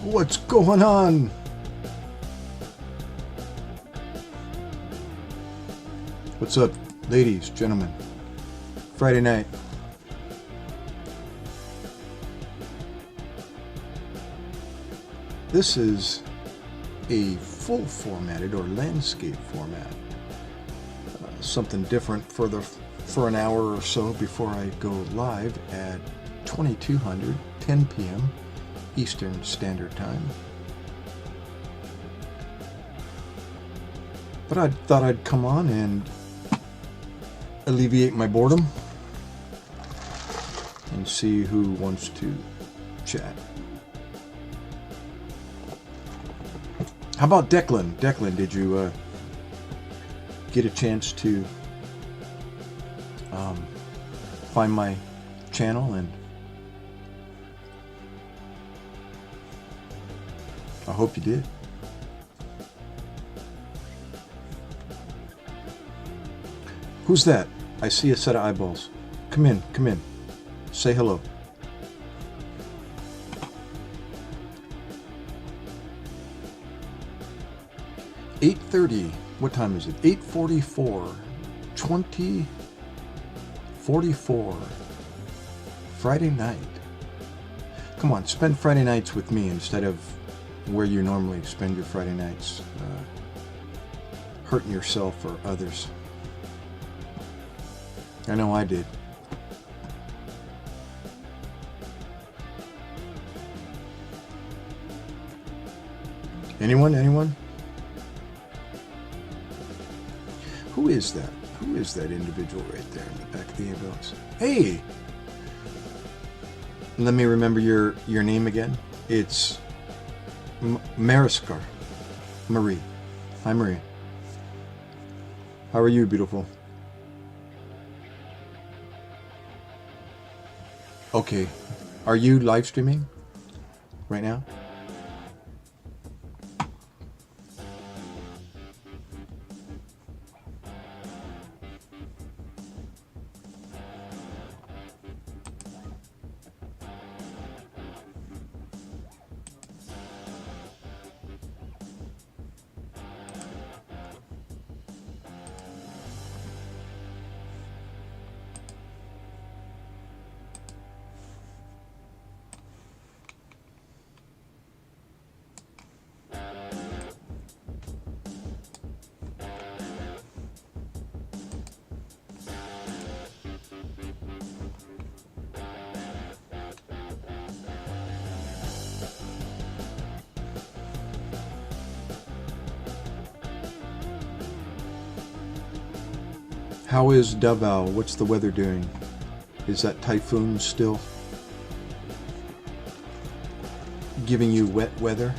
What's going on? What's up, ladies, gentlemen? Friday night. This is a full formatted or landscape format. Something different for an hour or so before I go live at 2200, 10 p.m. Eastern Standard Time. But I thought I'd come on and alleviate my boredom and see who wants to chat. How about Declan? Declan, did you get a chance to find my channel? And I hope you did. Who's that? I see a set of eyeballs. Come in, come in. Say hello. $8:30. What time is it? 8:44. 20:44. Friday night. Come on, spend Friday nights with me instead of where you normally spend your Friday nights, hurting yourself or others. I know I did. Anyone? Anyone? Who is that? Who is that individual right there in the back of the ambulance? Hey! Let me remember your name again. It's Mariskar. Marie. Hi, Marie. How are you, beautiful? Okay. Are you live streaming right now? How is Davao? What's the weather doing? Is that typhoon still giving you wet weather,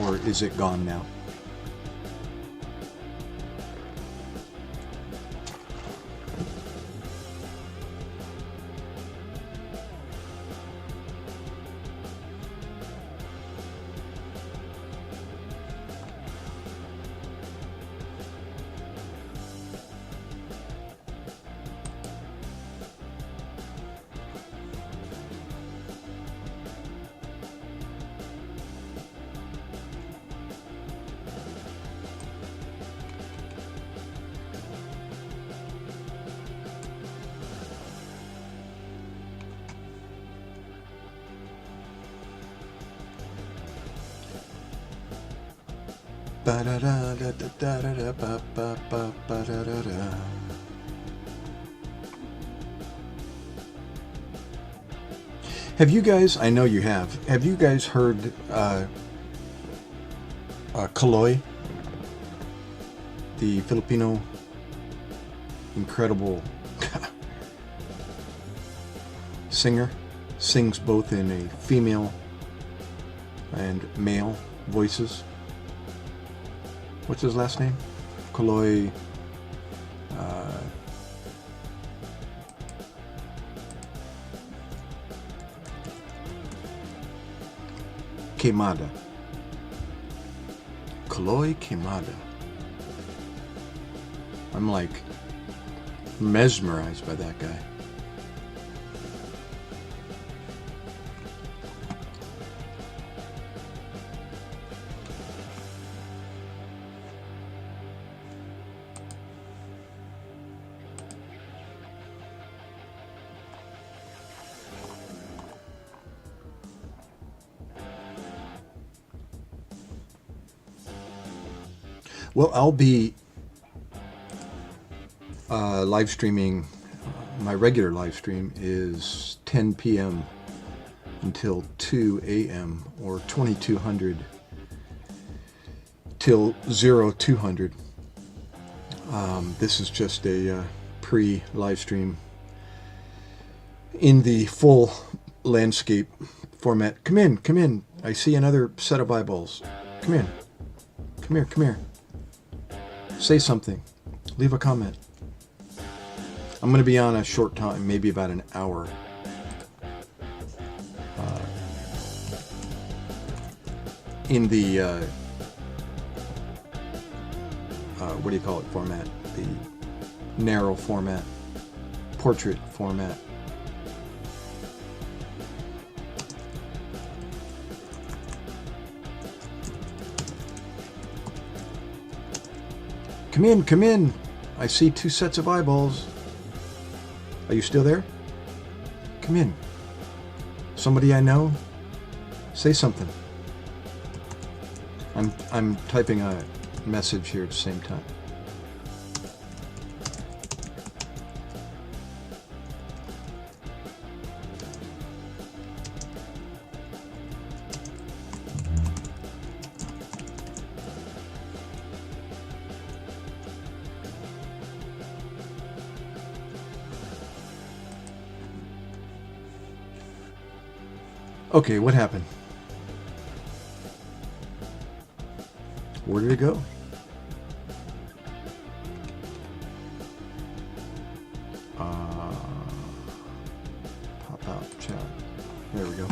or is it gone now? Have you guys, I know you have you guys heard Kaloy, the Filipino incredible singer, sings both in a female and male voices? What's his last name? Kaloy. Queimada. Kaloy Queimada. I'm like mesmerized by that guy. Well, I'll be live streaming. My regular live stream is 10 p.m. until 2 a.m. or 2200 till 0200. This is just a pre-live stream in the full landscape format. Come in, come in. I see another set of eyeballs. Come in. Come here, come here. Say something. Leave a comment. I'm going to be on a short time, maybe about an hour. In the, what do you call it, format? The narrow format, portrait format. Come in, come in. I see two sets of eyeballs. Are you still there? Come in. Somebody I know? Say something. I'm typing a message here at the same time. Okay, what happened? Where did it go? Pop out chat. There we go.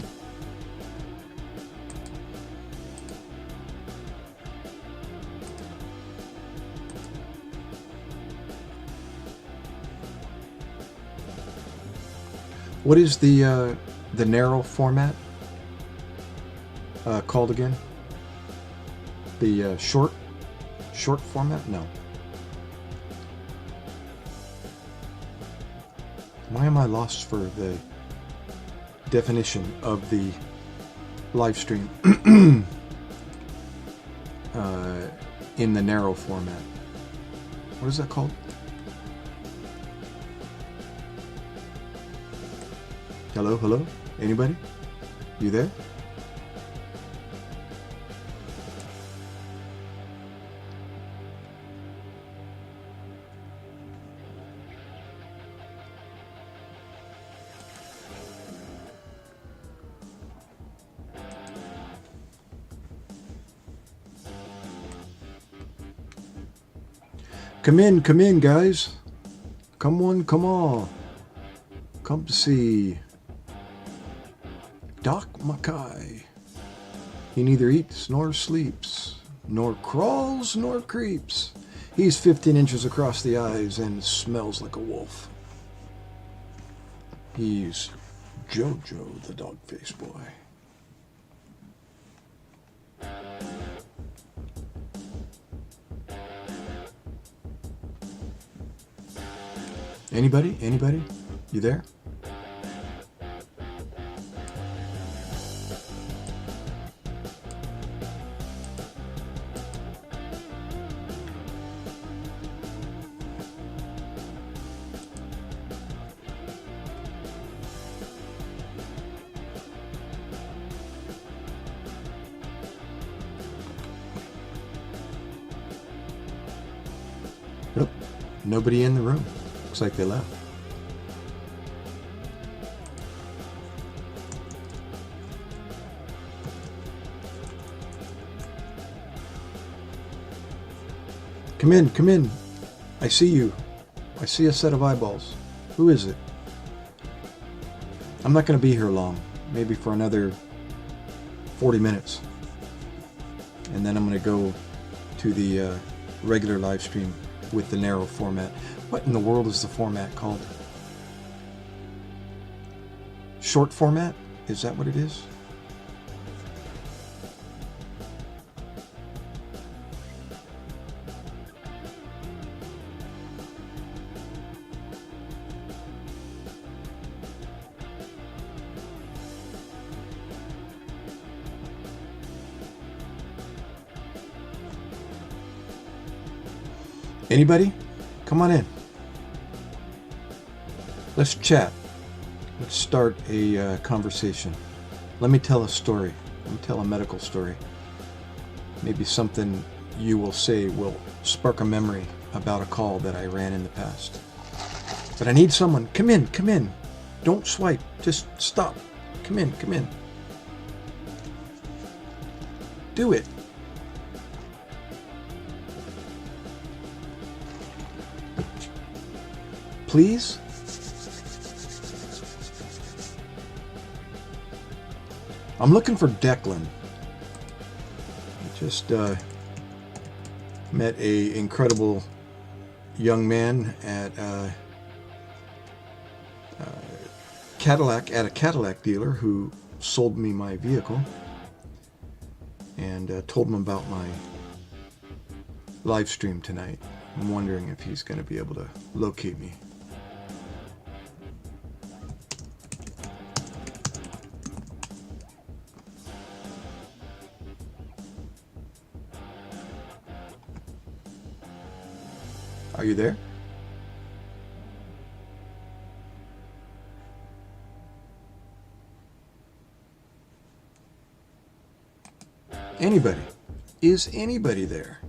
What is the narrow format called again? The short format? No. Why am I lost for the definition of the live stream in the narrow format? What is that called? Hello, hello? Anybody? You there? Come in, guys. Come on, come on. Come to see Doc Mackay. He neither eats nor sleeps, nor crawls nor creeps. He's 15 inches across the eyes and smells like a wolf. He's Jojo the dog-faced boy. Anybody? Anybody? You there? Nope. Nobody in the room. Looks like they left. Come in, come in. I see you. I see a set of eyeballs. Who is it? I'm not going to be here long. Maybe for another 40 minutes. And then I'm going to go to the regular live stream with the narrow format. What in the world is the format called? Short format? Is that what it is? Anybody? Come on in. Let's chat. Let's start a conversation. Let me tell a story. Let me tell a medical story. Maybe something you will say will spark a memory about a call that I ran in the past. But I need someone. Come in, come in. Don't swipe. Just stop. Come in, come in. Do it. Please? I'm looking for Declan. I just met a incredible young man at a Cadillac dealer who sold me my vehicle, and told him about my live stream tonight. I'm wondering if he's going to be able to locate me. Are you there? Anybody? Is anybody there?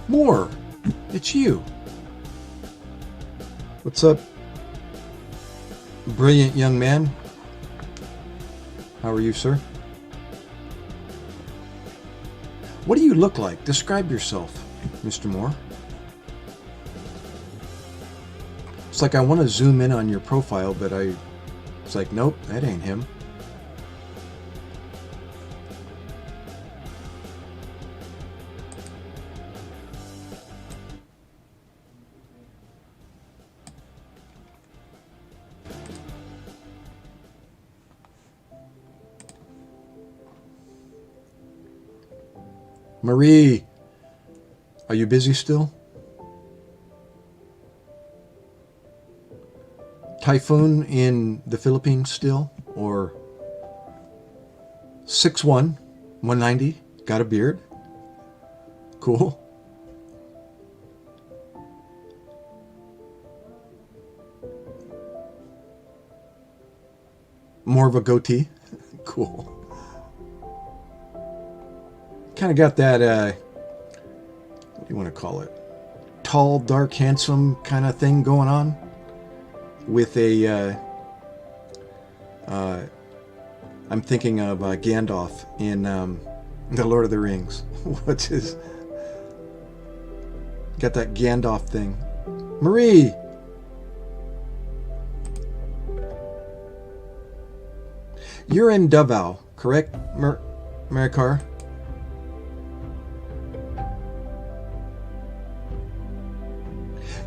More. It's you. What's up, brilliant young man? How are you, sir? What do you look like? Describe yourself, Mr. Moore. It's like I want to zoom in on your profile, but it's like, nope, that ain't him. Marie, are you busy still? Typhoon in the Philippines still? Or 6'1", 190, got a beard? Cool. More of a goatee? Cool. Kind of got that, what do you want to call it? Tall, dark, handsome kind of thing going on with a, I'm thinking of Gandalf in The Lord of the Rings. What's his? Got that Gandalf thing. Marie! You're in Davao, correct, Marikar?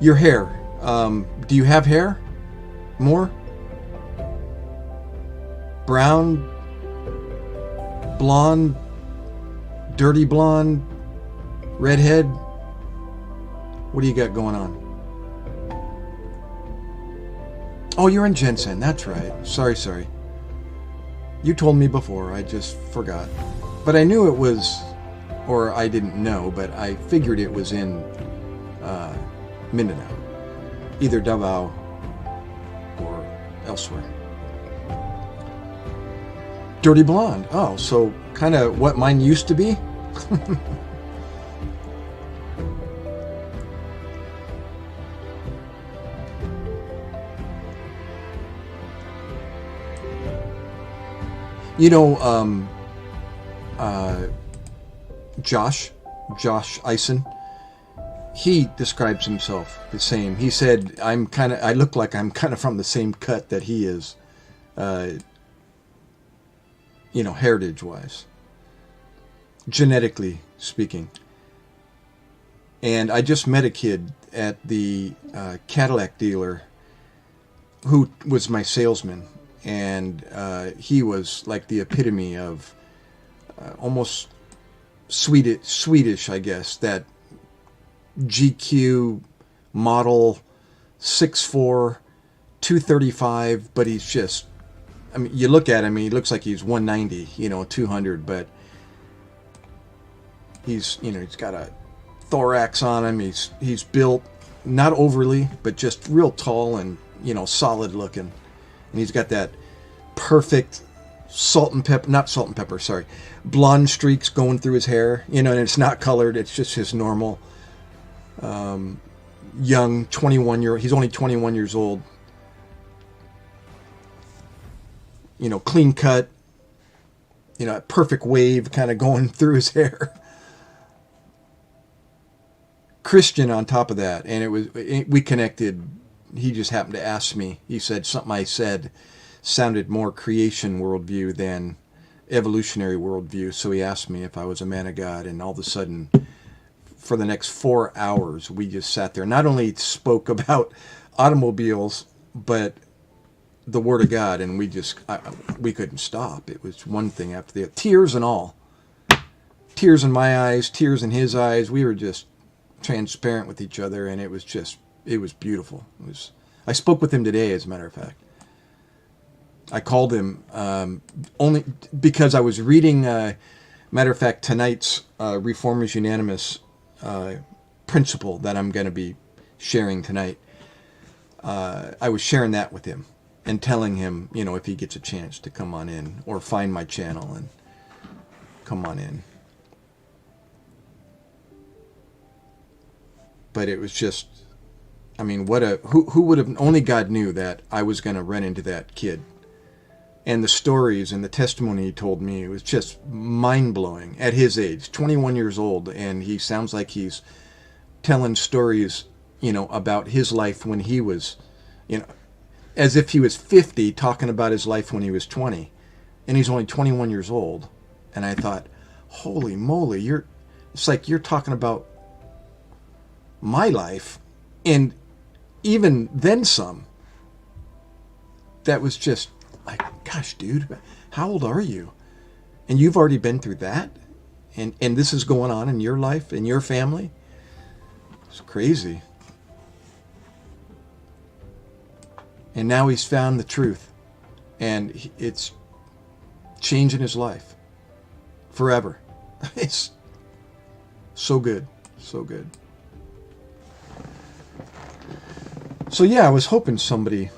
Your hair. Do you have hair? More? Brown? Blonde? Dirty blonde? Redhead? What do you got going on? Oh, you're in Jensen. That's right. Sorry. You told me before. I just forgot. But I knew it was, or I didn't know, but I figured it was in Mindanao, either Davao or elsewhere. Dirty blonde. Oh, so kind of what mine used to be? You know, Josh Eisen, he describes himself the same. He said, I look like I'm kind of from the same cut that he is, heritage-wise, genetically speaking. And I just met a kid at the Cadillac dealer who was my salesman, and he was like the epitome of almost Swedish, I guess, that GQ model, 6'4", 235, but he's just, I mean, you look at him, he looks like he's 190, 200, but he's got a thorax on him. He's built not overly, but just real tall and, solid looking. And he's got that perfect blonde streaks going through his hair, and it's not colored. It's just his normal, young he's only 21 years old. Clean cut, a perfect wave kind of going through his hair. Christian on top of that. And we connected. He just happened to ask me. He said something I said sounded more creation worldview than evolutionary worldview. So he asked me if I was a man of God, and all of a sudden, for the next 4 hours, we just sat there. Not only spoke about automobiles, but the Word of God, and we couldn't stop. It was one thing after the other. Tears and all. Tears in my eyes, tears in his eyes. We were just transparent with each other, and it was beautiful. I spoke with him today, as a matter of fact. I called him only because I was reading, matter of fact, tonight's Reformers Unanimous principle that I'm going to be sharing tonight. I was sharing that with him and telling him, if he gets a chance to come on in or find my channel and come on in. But it was just, I mean, who would have, only God knew that I was going to run into that kid. And the stories and the testimony he told me, it was just mind-blowing at his age, 21 years old. And he sounds like he's telling stories, about his life when he was, as if he was 50, talking about his life when he was 20. And he's only 21 years old. And I thought, holy moly, it's like you're talking about my life, and even then some. That was just like, gosh, dude, how old are you? And you've already been through that? And this is going on in your life, in your family? It's crazy. And now he's found the truth, and it's changing his life forever. It's so good, so good. So yeah, I was hoping somebody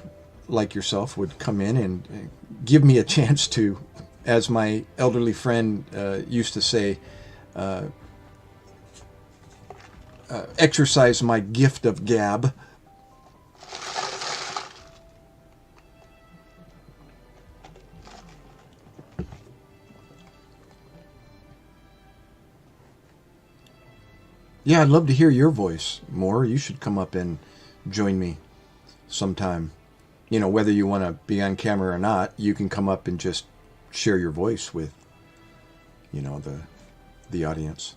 like yourself would come in and give me a chance to, as my elderly friend used to say, exercise my gift of gab. Yeah, I'd love to hear your voice more. You should come up and join me sometime. Whether you want to be on camera or not, you can come up and just share your voice with, the audience.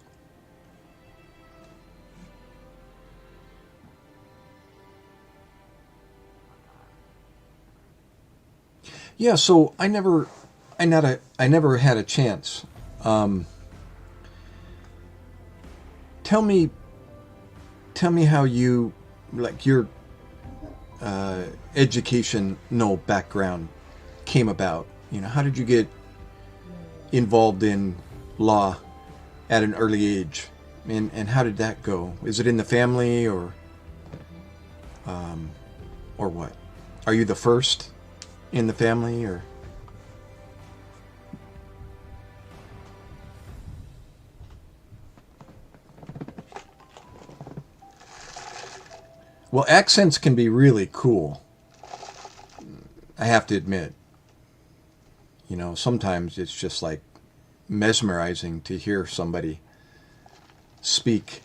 Yeah, so I never had a chance. Tell me how you, like, your educational background came about. How did you get involved in law at an early age, and how did that go? Is it in the family, or what? Are you the first in the family, or? Well, accents can be really cool, I have to admit. Sometimes it's just like mesmerizing to hear somebody speak.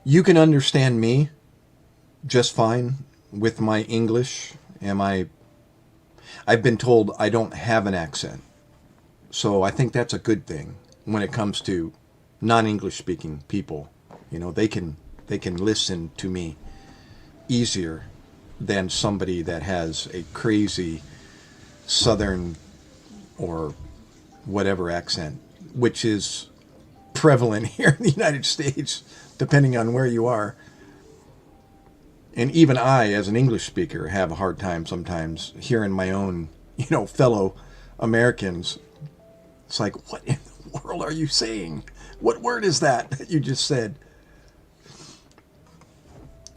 You can understand me just fine with my English. I've been told I don't have an accent. So I think that's a good thing when it comes to, non-English speaking people. They can listen to me easier than somebody that has a crazy Southern or whatever accent, which is prevalent here in the United States, depending on where you are. And even I, as an English speaker, have a hard time sometimes hearing my own, fellow Americans. It's like, what in the world are you saying? What word is that you just said?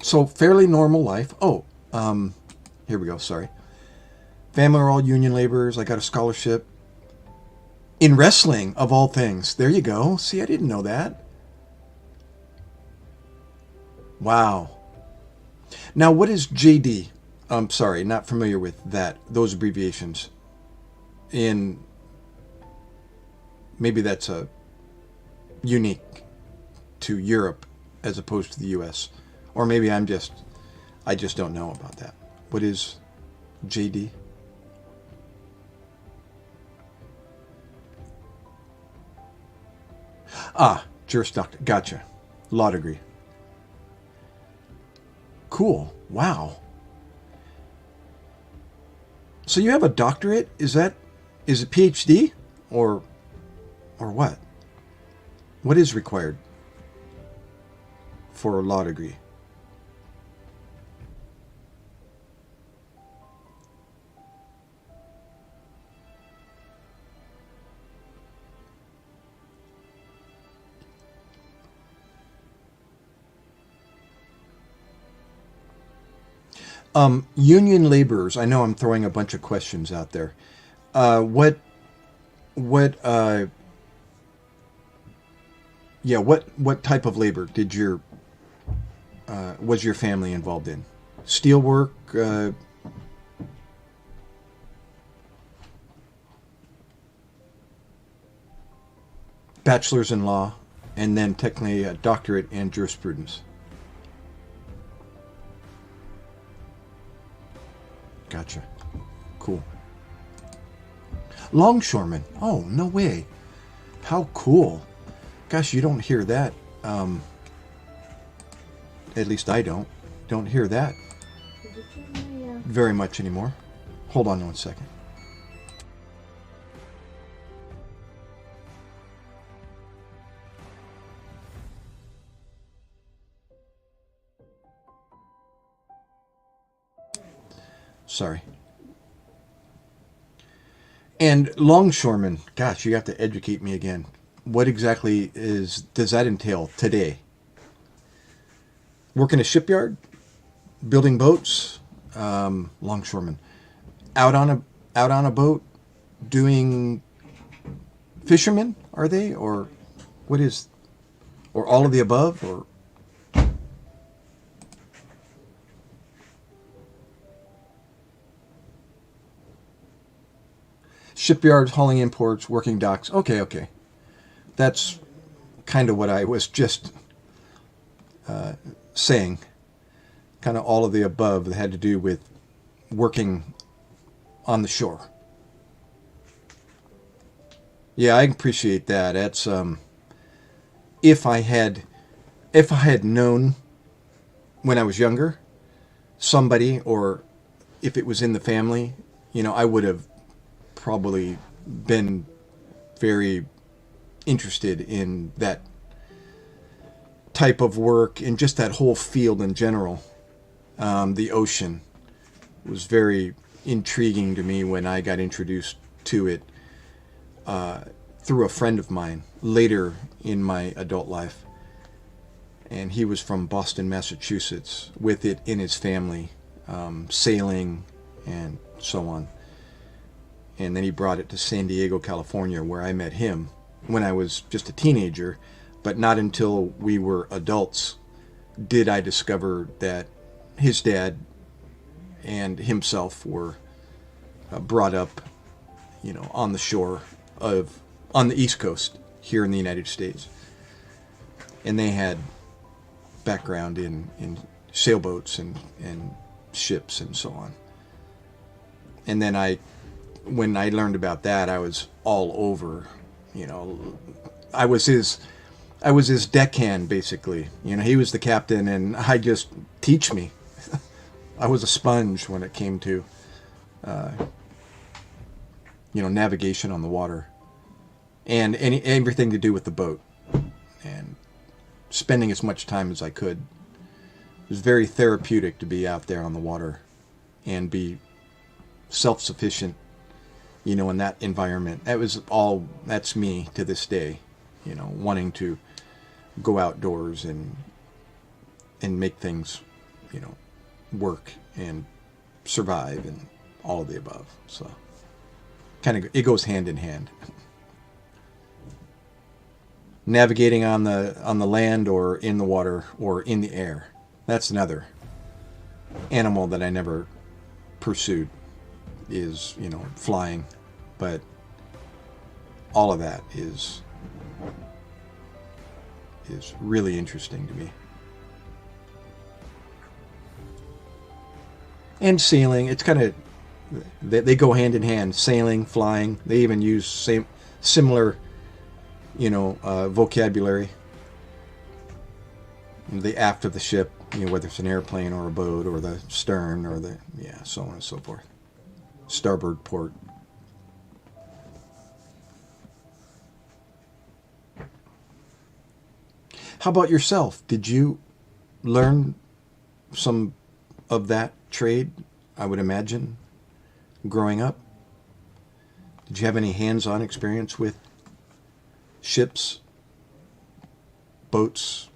So, fairly normal life. Here we go, sorry. Family are all union laborers. I got a scholarship in wrestling, of all things. There you go. See, I didn't know that. Wow. Now, what is JD? I'm sorry, not familiar with those abbreviations. Maybe that's unique to Europe as opposed to the US. Or maybe I just don't know about that. What is JD? Juris Doctor. Gotcha. Law degree. Cool. Wow. So you have a doctorate? Is it PhD or what? What is required for a law degree? Union laborers. I know I'm throwing a bunch of questions out there. What type of labor was your family involved in? Steelwork, bachelor's in law, and then technically a doctorate in jurisprudence. Gotcha. Cool. Longshoreman. Oh, no way. How cool. Gosh, you don't hear that. At least I don't hear that very much anymore. Hold on 1 second. Sorry. And longshoreman, gosh, you have to educate me again. What exactly does that entail today? Work in a shipyard, building boats, longshoreman, out on a boat, doing fishermen, are they, or what is, or all of the above, or? Shipyards, hauling imports, working docks. Okay. That's kind of what I was just saying. Kind of all of the above that had to do with working on the shore. Yeah, I appreciate that. That's if I had known when I was younger, somebody, or if it was in the family, I would have probably been very interested in that type of work and just that whole field in general. The ocean was very intriguing to me when I got introduced to it through a friend of mine later in my adult life. And he was from Boston, Massachusetts, with it in his family, sailing and so on. And then he brought it to San Diego, California, where I met him when I was just a teenager. But not until we were adults did I discover that his dad and himself were brought up, on the shore on the East Coast here in the United States. And they had background in sailboats and ships and so on. And then when I learned about that, I was all over, I was his I was his deckhand, basically. You know, he was the captain, and I just teach me. I was a sponge when it came to, navigation on the water, and everything to do with the boat, and spending as much time as I could. It was very therapeutic to be out there on the water, and be self-sufficient. In that environment. That's me to this day. Wanting to go outdoors and make things, work and survive and all of the above. So it goes hand in hand. Navigating on the land or in the water or in the air. That's another animal that I never pursued, is, flying, but all of that is really interesting to me. And sailing, it's kind of, they go hand in hand. Sailing, flying, they even use similar, vocabulary. The aft of the ship, whether it's an airplane or a boat, or the stern, or so on and so forth. Starboard port. How about yourself? Did you learn some of that trade, I would imagine, growing up? Did you have any hands-on experience with ships, boats?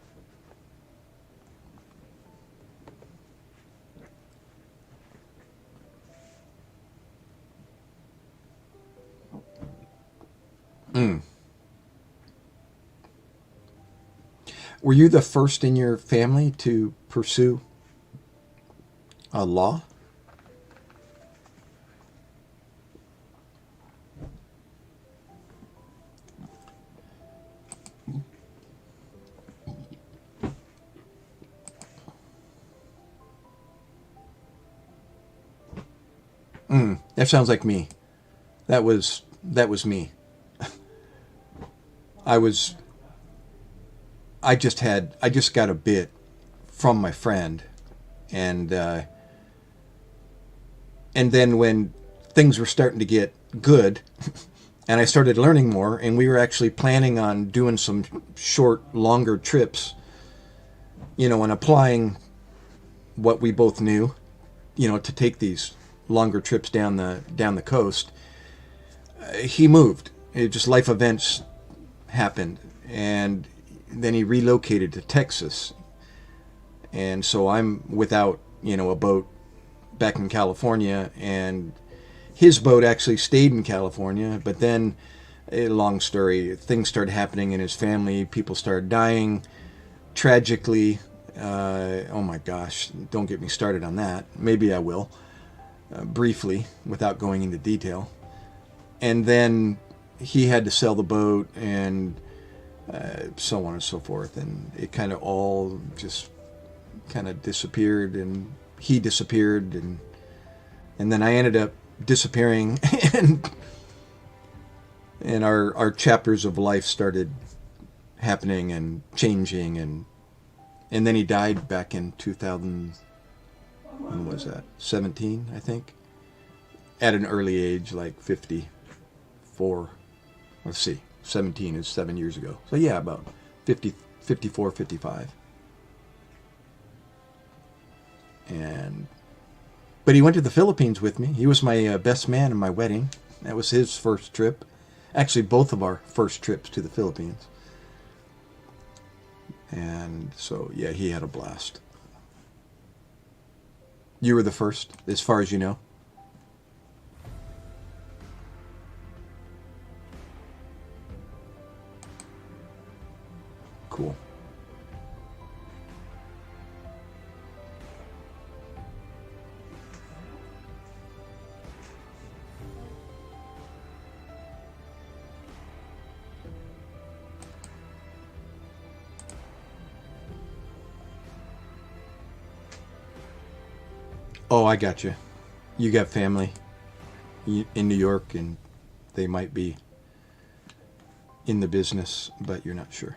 Were you the first in your family to pursue law? That sounds like me. That was me. I just got a bit from my friend, and then when things were starting to get good, and I started learning more, and we were actually planning on doing some longer trips, and applying what we both knew, to take these longer trips down the coast. He moved. Life events happened, and then he relocated to Texas, and so I'm without a boat back in California, and his boat actually stayed in California. But then, a long story, things started happening in his family. People started dying tragically. Oh my gosh, don't get me started on that. Maybe I will, briefly, without going into detail. And then he had to sell the boat, and so on and so forth, and it kind of all just kind of disappeared, and he disappeared, and then I ended up disappearing, and our chapters of life started happening and changing, and then he died back in 2000. When was that? 17, I think, at an early age, like 54. Let's see. 17 is 7 years ago. So yeah, about 50, 54, 55. But he went to the Philippines with me. He was my best man in my wedding. That was his first trip. Actually, both of our first trips to the Philippines. And so, yeah, he had a blast. You were the first, as far as you know? Cool. Oh, I got you. You got family in New York, and they might be in the business, but you're not sure.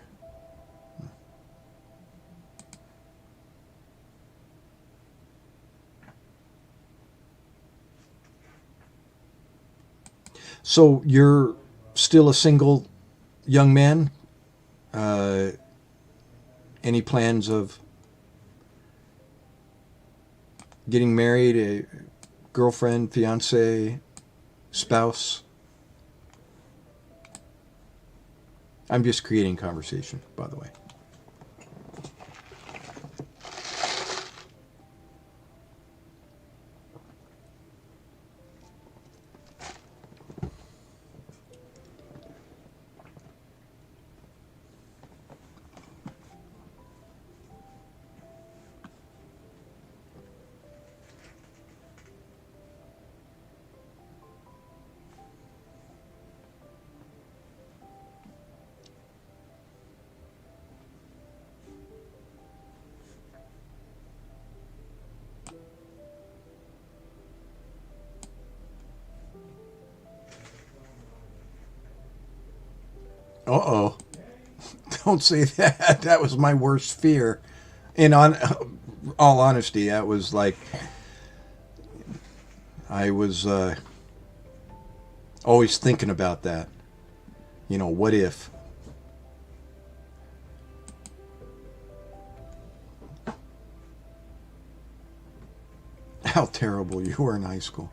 So you're still a single young man? Any plans of getting married, a girlfriend, fiance, spouse? I'm just creating conversation, by the way. Uh-oh. Don't say that. That was my worst fear. And on all honesty, that was like, I was always thinking about that. You know, what if? How terrible you were in high school.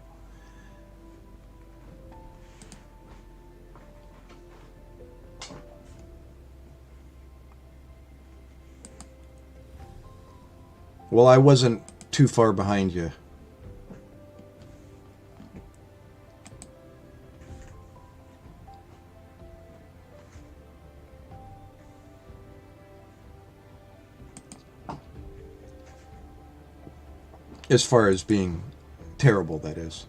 Well, I wasn't too far behind you. As far as being terrible, that is.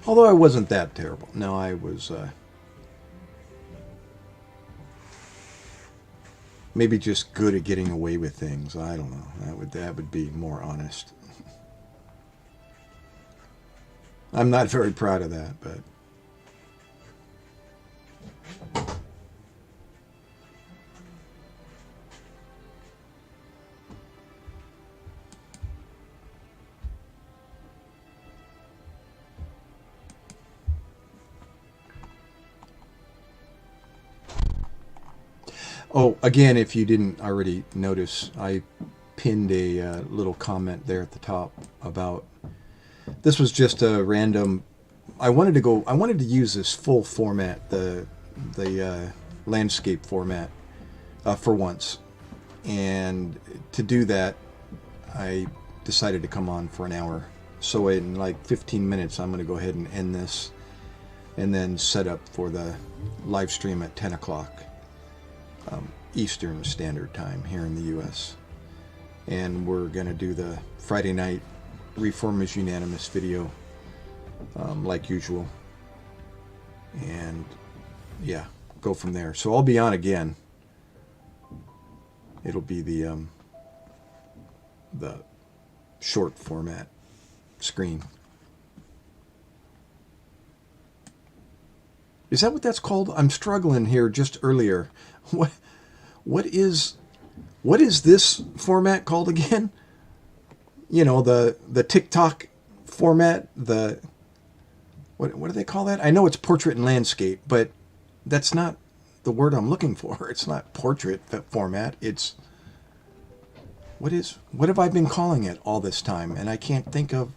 Although I wasn't that terrible. No, I was maybe just good at getting away with things. I don't know. That would be more honest. I'm not very proud of that, but oh, again, if you didn't already notice, I pinned a little comment there at the top about, this was just a random, I wanted to use this full format, the landscape format, for once. And to do that, I decided to come on for an hour. So in like 15 minutes, I'm going to go ahead and end this and then set up for the live stream at 10 o'clock. Eastern Standard Time here in the U.S. And we're going to do the Friday night Reform is Unanimous video like usual. And yeah, go from there. So I'll be on again. It'll be the short format screen. Is that what that's called? I'm struggling here just earlier. What is this format called again? You know, the TikTok format, what do they call that? I know it's portrait and landscape, but that's not the word I'm looking for. It's not portrait format. It's what have I been calling it all this time? And I can't think of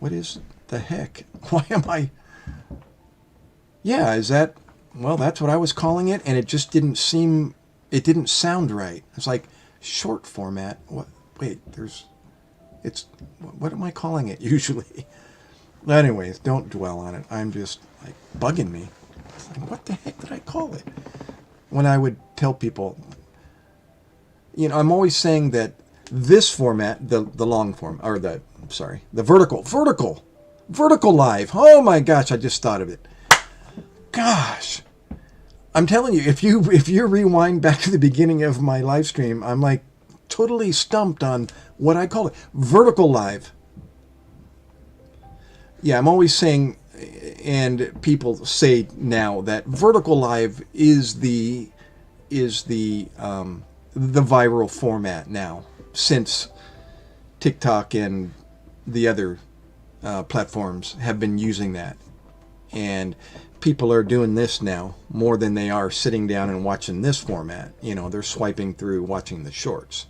what is the heck? Why am I? Yeah, is that? Well, that's what I was calling it, and it just didn't sound right. It's like short format. What? Wait, what am I calling it usually? Anyways, don't dwell on it. I'm just like bugging me. Like, what the heck did I call it? When I would tell people, you know, I'm always saying that this format, the long form, or the vertical live. Oh my gosh, I just thought of it. Gosh, I'm telling you, if you rewind back to the beginning of my live stream, I'm like totally stumped on what I call it. Vertical live. Yeah, I'm always saying, and people say now that vertical live is the viral format now, since TikTok and the other platforms have been using that. And people are doing this now more than they are sitting down and watching this format. You know, they're swiping through watching the shorts.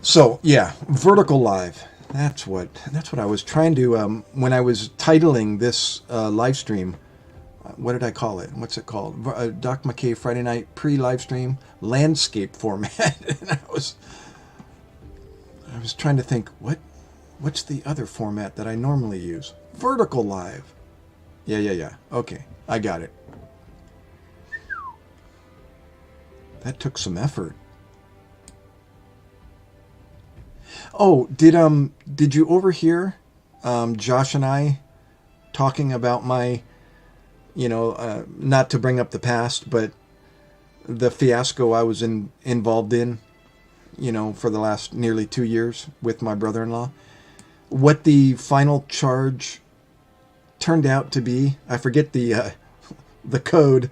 So yeah, vertical live. That's what I was trying to when I was titling this live stream. What did I call it? What's it called? Doc Mackay Friday Night Pre-Livestream landscape format. And I was trying to think what's the other format that I normally use? Vertical live. Yeah. Okay, I got it. That took some effort. Oh, did you overhear Josh and I talking about my, not to bring up the past, but the fiasco I was involved in, for the last nearly 2 years with my brother-in-law? What the final charge turned out to be, I forget the code,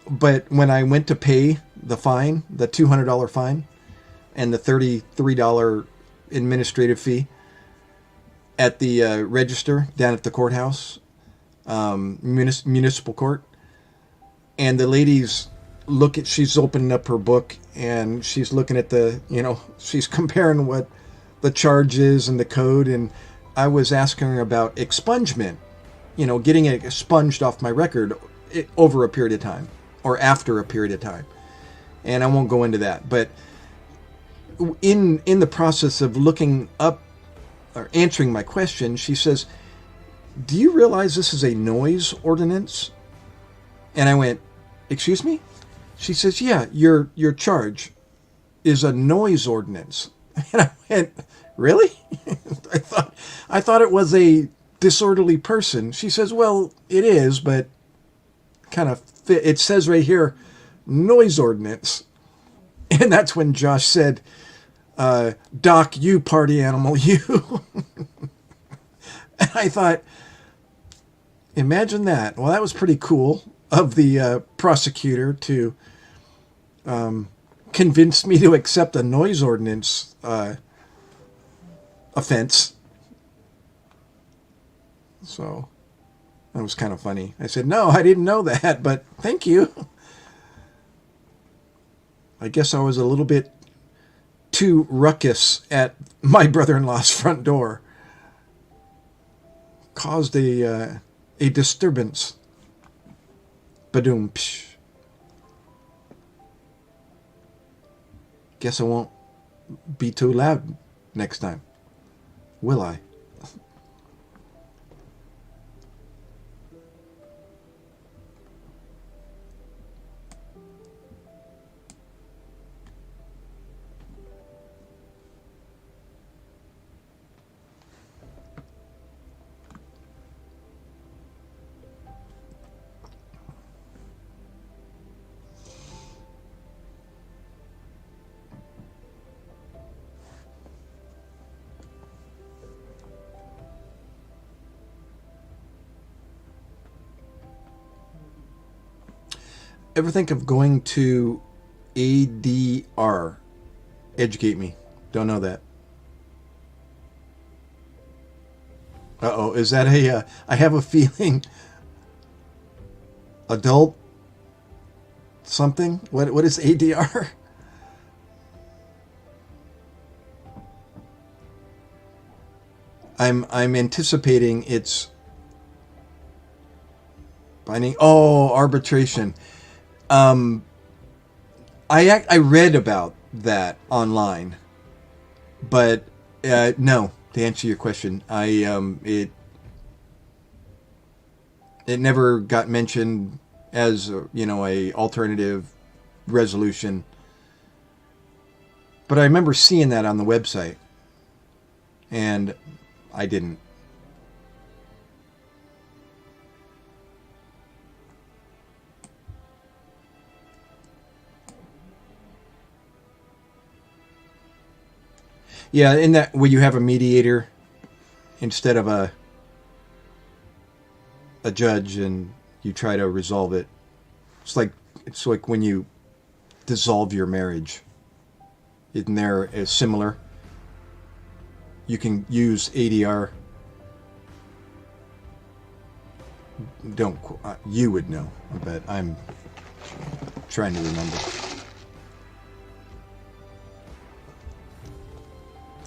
but when I went to pay the fine, the $200 fine, and the $33 administrative fee at the register down at the courthouse, municipal court, and the lady's she's opening up her book and she's looking at she's comparing what the charge is and the code, and I was asking her about expungement, getting it expunged off my record over a period of time or after a period of time, and I won't go into that, but in the process of looking up or answering my question, she says, "Do you realize this is a noise ordinance?" And I went, "Excuse me?" She says, "Yeah, your charge is a noise ordinance." And I went, "Really?" I thought it was a disorderly person. She says, "Well, it is, but kind of it says right here, noise ordinance." And that's when Josh said, "Doc, you party animal, you." And I thought, imagine that. Well, that was pretty cool of the prosecutor to convince me to accept a noise ordinance offense. So that was kind of funny. I said, "No, I didn't know that, but thank you." I guess I was a little bit too ruckus at my brother-in-law's front door. Caused a disturbance. Badoom. Psh. Guess I won't be too loud next time. Will I? Ever think of going to ADR? Educate me. Don't know that. Uh-oh, is that I have a feeling, adult something? What is ADR? I'm anticipating it's binding. Oh, arbitration. I read about that online, but no. To answer your question, it never got mentioned as a alternative resolution. But I remember seeing that on the website, and I didn't. Yeah, in that where you have a mediator instead of a judge, and you try to resolve it. It's like when you dissolve your marriage. Isn't there a similar? you can use ADR. Don't, you would know, but I'm trying to remember.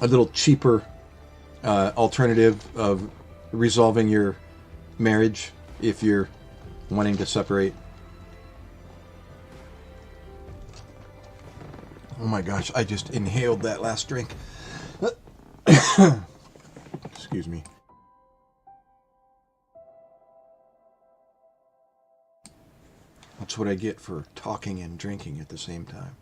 A little cheaper alternative of resolving your marriage if you're wanting to separate. Oh my gosh, I just inhaled that last drink. Excuse me. That's what I get for talking and drinking at the same time.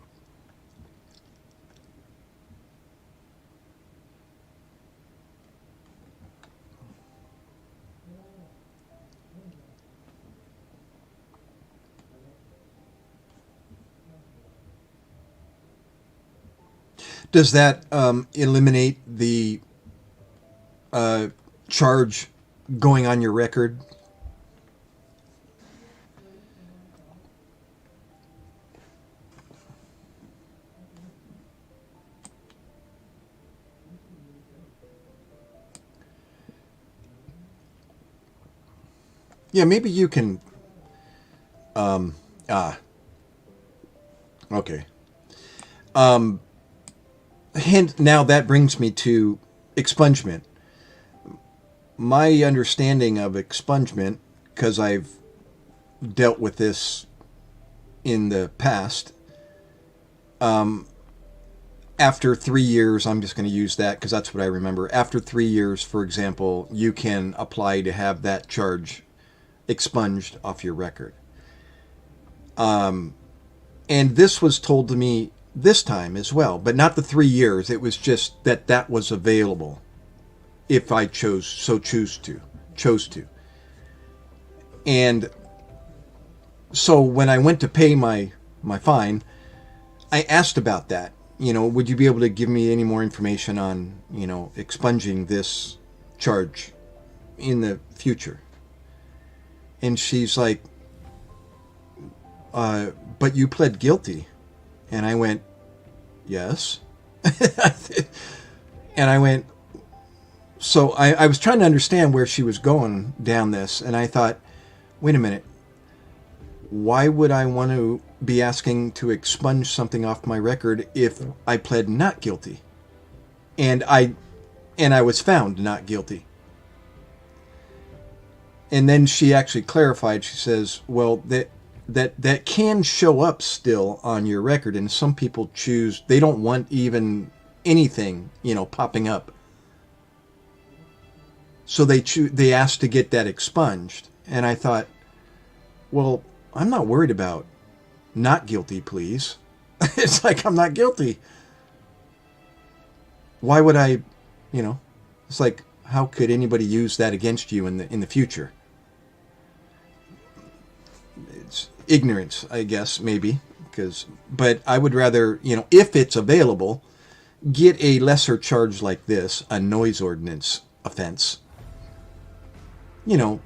Does that eliminate the charge going on your record? Yeah, maybe you can. Okay. Hint, now that brings me to expungement. My understanding of expungement, because I've dealt with this in the past, after 3 years, I'm just going to use that because that's what I remember. After 3 years, for example, you can apply to have that charge expunged off your record. And this was told to me this time as well, but not the 3 years. It was just that that was available if I chose to. And so when I went to pay my fine, I asked about that. You know, would you be able to give me any more information on, you know, expunging this charge in the future? And she's like, but you pled guilty. And I went, yes. And I went, so I was trying to understand where she was going down this. And I thought, wait a minute. Why would I want to be asking to expunge something off my record if I pled not guilty? And I was found not guilty. And then she actually clarified. She says, well, that can show up still on your record, and some people choose, they don't want even anything, you know, popping up. So they asked to get that expunged. And I thought, well, I'm not worried about not guilty, please. It's like, I'm not guilty. Why would I, you know, it's like, how could anybody use that against you in the future? It's ignorance, I guess, maybe, but I would rather, you know, if it's available, get a lesser charge like this, a noise ordinance offense, you know,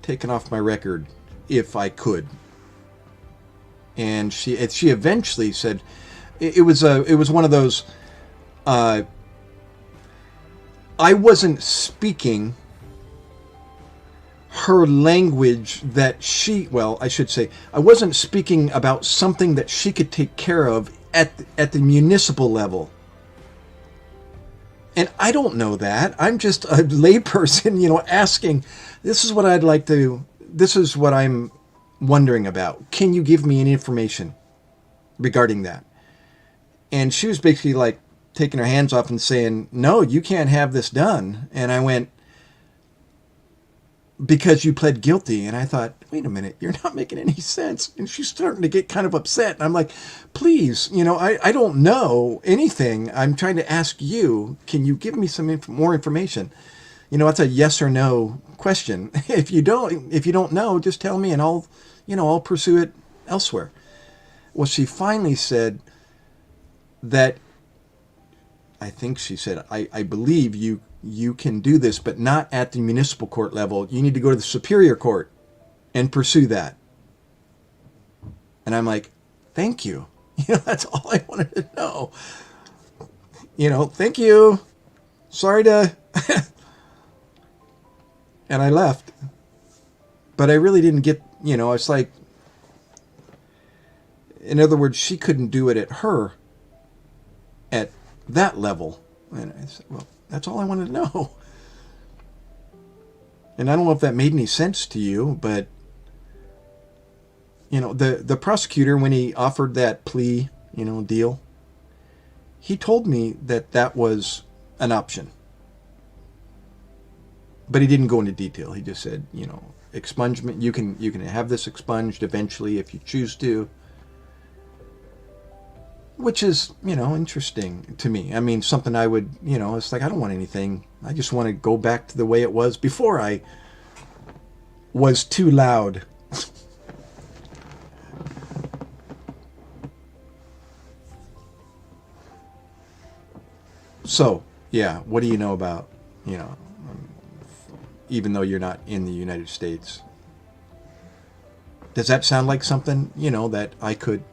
taken off my record if I could. And she eventually said, it was one of those, I wasn't speaking her language that I should say, I wasn't speaking about something that she could take care of at the municipal level. And I don't know that. I'm just a layperson, you know, asking, this is what I'm wondering about. Can you give me any information regarding that? And she was basically like taking her hands off and saying, no, you can't have this done. And I went, because you pled guilty. And I thought, wait a minute, you're not making any sense. And she's starting to get kind of upset. And I'm like, please, you know, I don't know anything. I'm trying to ask you, can you give me some more information? You know, it's a yes or no question. If you don't know, just tell me and I'll pursue it elsewhere. Well, she finally said that, I think she said, I believe you can do this, but not at the municipal court level. You need to go to the superior court and pursue that. And I'm like, thank you. You know, that's all I wanted to know. You know, thank you. sorry to, and I left. But I really didn't get, it's like, in other words, she couldn't do it at that level. And I said, well, that's all I wanted to know. And I don't know if that made any sense to you, but, the prosecutor, when he offered that plea, deal, he told me that was an option. But he didn't go into detail. He just said, expungement, you can have this expunged eventually if you choose to. Which is, interesting to me. I mean, something I would, it's like, I don't want anything. I just want to go back to the way it was before I was too loud. So, yeah, what do you know about, even though you're not in the United States? Does that sound like something, that I could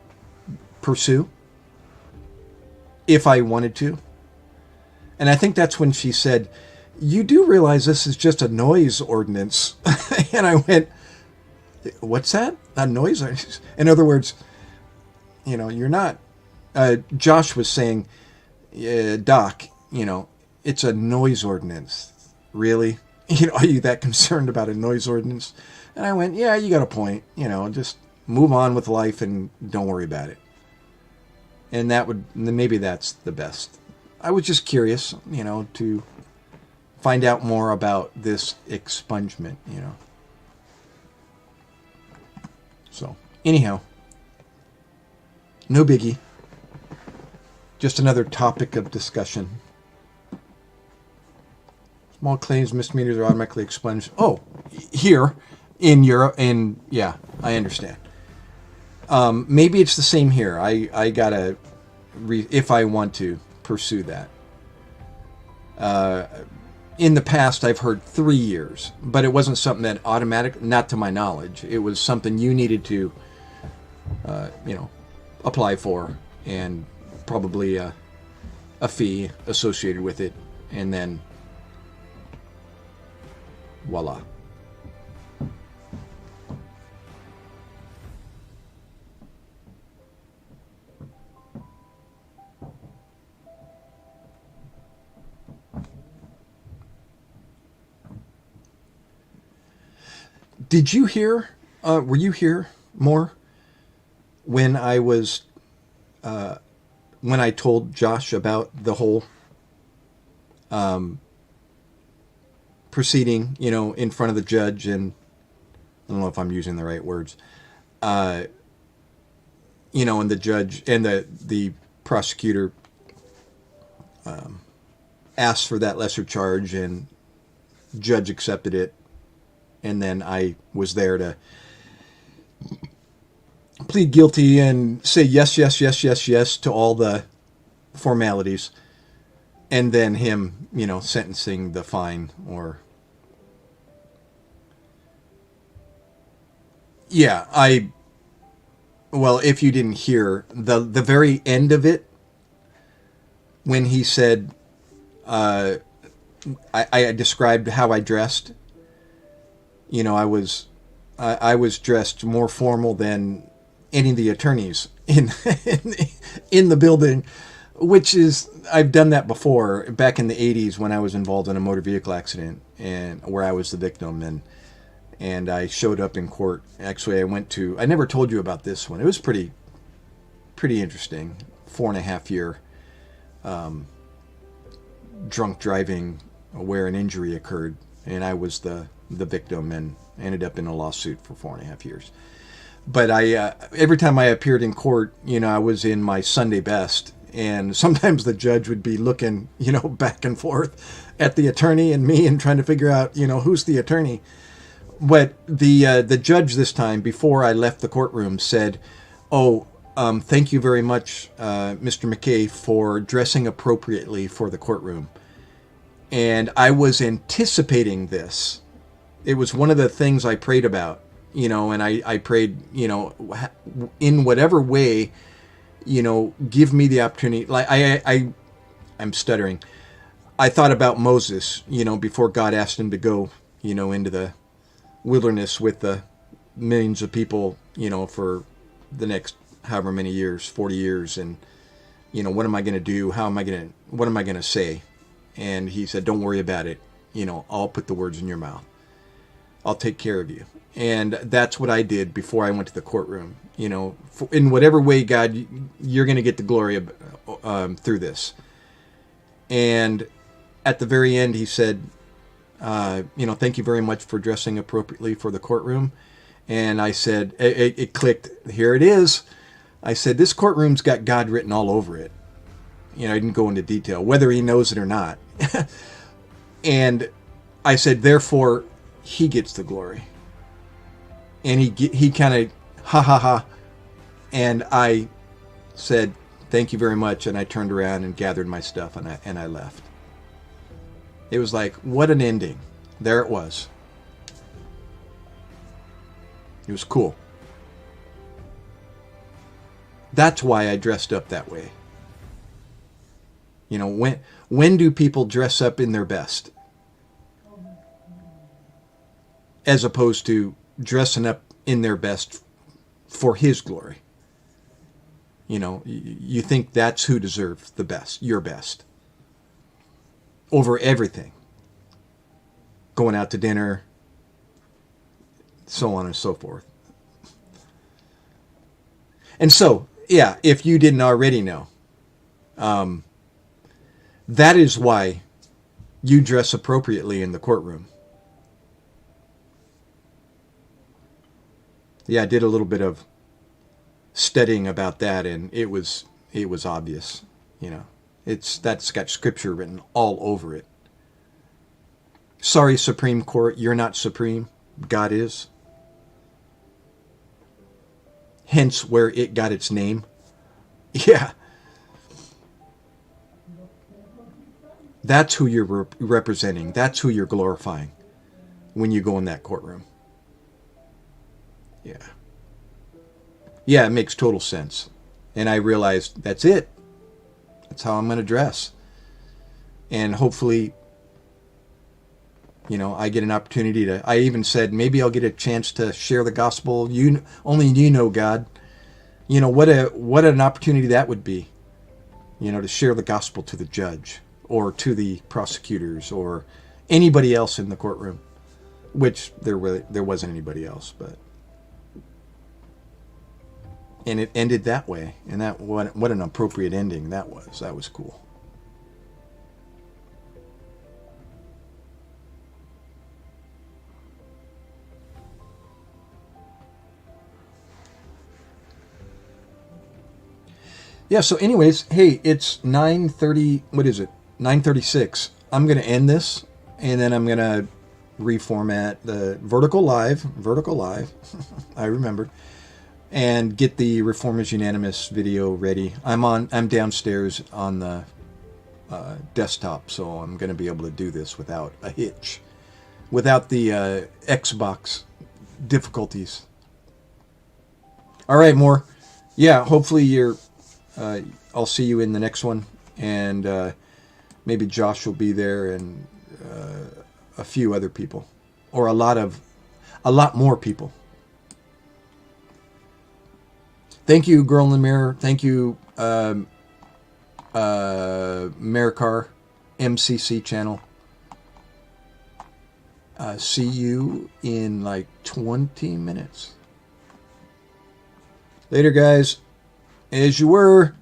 pursue if I wanted to? And I think that's when she said, you do realize this is just a noise ordinance. And I went, what's that? A noise ordinance? In other words, you're not, Josh was saying, Doc, it's a noise ordinance. Really? Are you that concerned about a noise ordinance? And I went, yeah, you got a point. Just move on with life and don't worry about it. And maybe that's the best. I was just curious, to find out more about this expungement, So, anyhow, no biggie. Just another topic of discussion. Small claims, misdemeanors are automatically expunged. Oh, here in Europe, and yeah, I understand. Maybe it's the same here. I gotta, if I want to pursue that. In the past, I've heard 3 years, but it wasn't something that automatic, not to my knowledge. It was something you needed to, apply for, and probably a fee associated with it, and then voila. Did you hear, were you here more when I was, when I told Josh about the whole proceeding, in front of the judge, and I don't know if I'm using the right words, and the judge and the prosecutor asked for that lesser charge, and judge accepted it. And then I was there to plead guilty and say yes, yes, yes, yes, yes to all the formalities. And then him, sentencing the fine or... Yeah, well, if you didn't hear, the very end of it, when he said, I described how I dressed. I was dressed more formal than any of the attorneys in the building, which is, I've done that before back in the 80s when I was involved in a motor vehicle accident and where I was the victim, and I showed up in court. Actually, I never told you about this one. It was pretty interesting. 4.5 year drunk driving where an injury occurred, and I was the victim and ended up in a lawsuit for 4.5 years. But every time I appeared in court, I was in my Sunday best, and sometimes the judge would be looking, back and forth at the attorney and me and trying to figure out, who's the attorney. But the judge this time, before I left the courtroom, said, thank you very much, Mr. Mackay, for dressing appropriately for the courtroom. And I was anticipating this. It was one of the things I prayed about, and I prayed, in whatever way, give me the opportunity. Like I'm stuttering. I thought about Moses, before God asked him to go, into the wilderness with the millions of people, for the next however many years, 40 years. And, what am I going to do? What am I going to say? And he said, don't worry about it. I'll put the words in your mouth. I'll take care of you. And that's what I did before I went to the courtroom. In whatever way, God, you're going to get the glory through this. And at the very end, he said, thank you very much for dressing appropriately for the courtroom. And I said, it clicked. Here it is. I said, this courtroom's got God written all over it. I didn't go into detail, whether he knows it or not. And I said, therefore, he gets the glory. And he kind of, ha, ha, ha. And I said, thank you very much. And I turned around and gathered my stuff and I left. It was like, what an ending. There it was. It was cool. That's why I dressed up that way. When do people dress up in their best? As opposed to dressing up in their best for his glory. You think that's who deserves the best, your best. Over everything. Going out to dinner, so on and so forth. And so, yeah, if you didn't already know, that is why you dress appropriately in the courtroom. Yeah, I did a little bit of studying about that, and it was obvious. That's got scripture written all over it. Sorry, Supreme Court, you're not supreme. God is. Hence where it got its name. Yeah. That's who you're representing. That's who you're glorifying when you go in that courtroom. Yeah. Yeah, it makes total sense. And I realized that's it. That's how I'm going to dress. And hopefully, I get an opportunity to, I even said, maybe I'll get a chance to share the gospel. Only you know, God. What an opportunity that would be. To share the gospel to the judge or to the prosecutors or anybody else in the courtroom, which there wasn't anybody else, but. And it ended that way. And what an appropriate ending that was. That was cool. Yeah, so anyways, hey, it's 9:30, what is it? 9:36. I'm going to end this, and then I'm going to reformat the vertical live, I remembered, and get the Reformers Unanimous video ready. I'm downstairs on the desktop, so I'm going to be able to do this without a hitch, without the Xbox difficulties. All right, more. Yeah, hopefully I'll see you in the next one, and maybe Josh will be there, and a few other people, or a lot more people. Thank you, Girl in the Mirror. Thank you, Maricar MCC channel. See you in like 20 minutes. Later, guys. As you were.